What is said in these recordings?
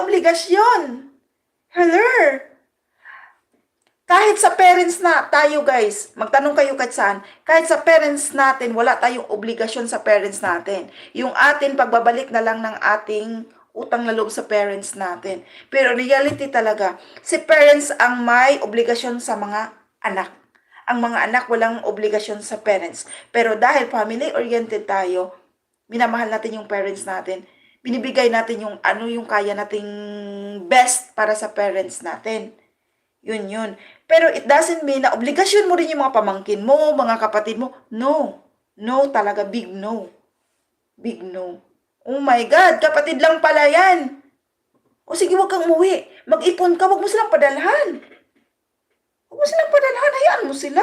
obligasyon. Hello? Kahit sa parents na tayo guys, magtanong kayo kahit saan, kahit sa parents natin, wala tayong obligasyon sa parents natin. Yung atin, pagbabalik na lang ng ating utang na loob sa parents natin. Pero reality talaga, si parents ang may obligasyon sa mga anak. Ang mga anak walang obligasyon sa parents. Pero dahil family-oriented tayo, minamahal natin yung parents natin, binibigay natin yung ano yung kaya nating best para sa parents natin. Yun. Pero it doesn't mean na obligasyon mo rin yung mga pamangkin mo, mga kapatid mo. No. No talaga, big no. Big no. Oh my God, kapatid lang pala yan. O sige, wag kang umuwi. Mag-ipon ka, wag mo silang padalhan. Wag mo silang padalhan, hayaan mo sila.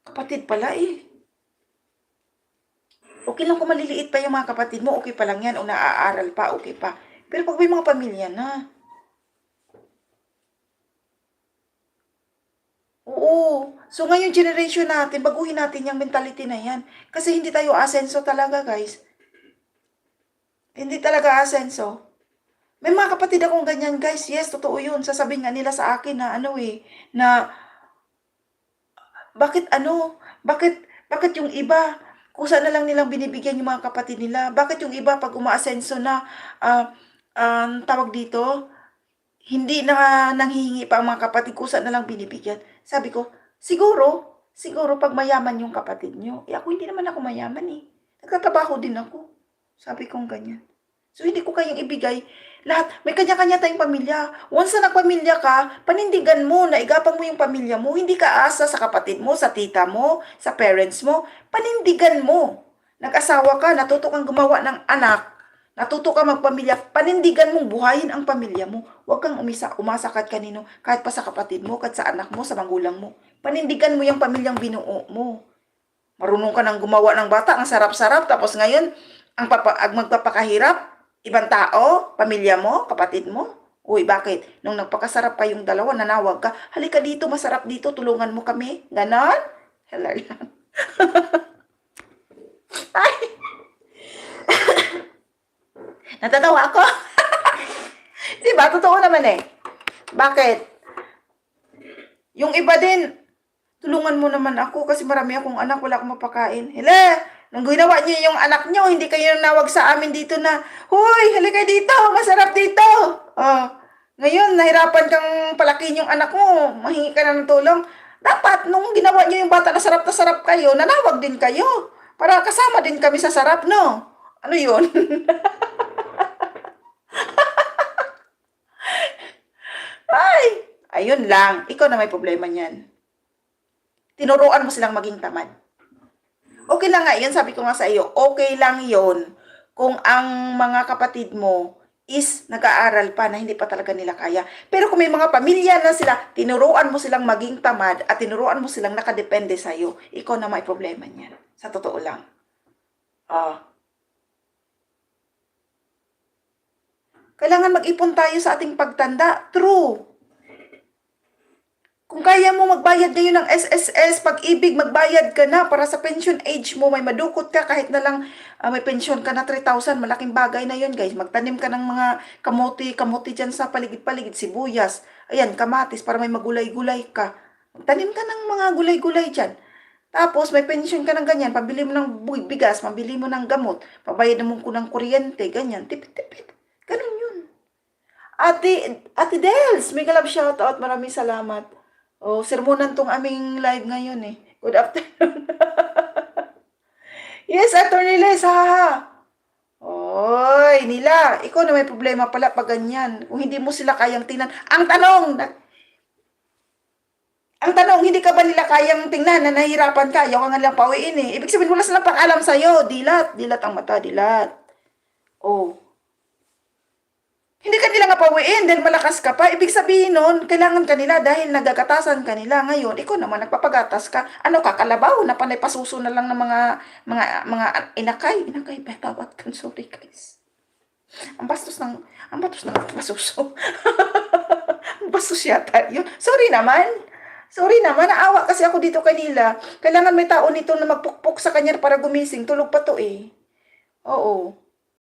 Kapatid pala eh. Okay lang kung maliliit pa yung mga kapatid mo, okay pa lang yan. O naaaral pa, okay pa. Pero pag may mga pamilya na, oo. So, ngayong generation natin, baguhin natin yung mentality na yan. Kasi hindi tayo asenso talaga, guys. Hindi talaga asenso. May mga kapatid akong ganyan, guys. Yes, totoo yun. Sasabihin nga nila sa akin na na bakit yung iba, kusa na lang nilang binibigyan yung mga kapatid nila? Bakit yung iba, pag umaasenso na, tawag dito, hindi na nanghihingi pa ang mga kapatid, kusa na lang binibigyan. Sabi ko, siguro pag mayaman yung kapatid nyo. Eh ako hindi naman ako mayaman eh. Nagtatrabaho din ako. Sabi kong ganyan. So hindi ko kayang ibigay. Lahat, may kanya-kanya tayong pamilya. Once na nagpamilya ka, panindigan mo, naigapang mo yung pamilya mo. Hindi ka asa sa kapatid mo, sa tita mo, sa parents mo. Panindigan mo. Nag-asawa ka, natuto kang gumawa ng anak. Natuto ka magpamilya, panindigan mong buhayin ang pamilya mo. Huwag kang umasa kahit kanino, kahit pa sa kapatid mo, kahit sa anak mo, sa magulang mo. Panindigan mo yung pamilyang binuo mo. Marunong ka nang gumawa ng bata, ang sarap-sarap, tapos ngayon, ang magpapakahirap, ibang tao, pamilya mo, kapatid mo. Uy, bakit? Nung nagpakasarap pa yung dalawa, nanawag ka, halika dito, masarap dito, tulungan mo kami. Ganon? Hello lang. Ay, natatawa ako. Diba? Totoo naman eh. Bakit? Yung iba din, tulungan mo naman ako kasi marami akong anak, wala akong mapakain. Hala, nung ginawa niyo yung anak niyo, hindi kayo nawag sa amin dito na, huy, halika dito, masarap dito. Oh, ngayon, nahirapan kang palakin yung anak mo, mahingi ka na ng tulong. Dapat, nung ginawa niyo yung bata na sarap kayo, nanawag din kayo. Para kasama din kami sa sarap, no? Ano yun? Ay, ayun lang. Ikaw na may problema niyan. Tinuruan mo silang maging tamad. Okay lang nga yun, sabi ko nga sa iyo, okay lang yun kung ang mga kapatid mo is nag-aaral pa na hindi pa talaga nila kaya. Pero kung may mga pamilya na sila, tinuruan mo silang maging tamad at tinuruan mo silang nakadepende sa iyo, ikaw na may problema niyan. Sa totoo lang. Ah. Kailangan mag-ipon tayo sa ating pagtanda. True. Kung kaya mo magbayad ngayon ng SSS, pag-ibig, magbayad ka na para sa pension age mo, may madukot ka kahit na lang may pension ka na 3,000, malaking bagay na yun guys. Magtanim ka ng mga kamuti dyan sa paligid-paligid, sibuyas, ayan, kamatis para may magulay-gulay ka. Magtanim ka ng mga gulay-gulay dyan. Tapos may pension ka ng ganyan, pabili mo ng bigas, pabili mo ng gamot, pabayad mo ko ng kuryente, ganyan, tipid-tipid. Ganun yun. Ate Dels, may kalab shoutout, maraming salamat. Oh, sermonan tong aming live ngayon eh. Good afternoon. Yes, Attorney Les, ha. Oy, nila, ikaw na may problema pala pag ganyan. Kung hindi mo sila kayang tingnan. Ang tanong, hindi ka ba nila kayang tingnan na nahihirapan ka? Ayaw ka nga lang pauwiin eh. Ibig sabihin, wala silang pang-alam sa'yo. Dilat ang mata, dilat. Oh. Hindi ka nila nga pauwiin dahil malakas ka pa. Ibig sabihin nun, kailangan ka nila dahil nagagatasan ka nila. Ngayon, ikaw naman nagpapagatas ka. Ano ka, kalabaw na panay pasuso na lang ng mga inakay. Inakay, betawat kan. Sorry guys. Ang bastos ng pasuso. Ang bastos yata yun. Sorry naman, naawa kasi ako dito kanila. Kailangan may tao nito na magpukpok sa kanya para gumising. Tulog pa to eh. Oo.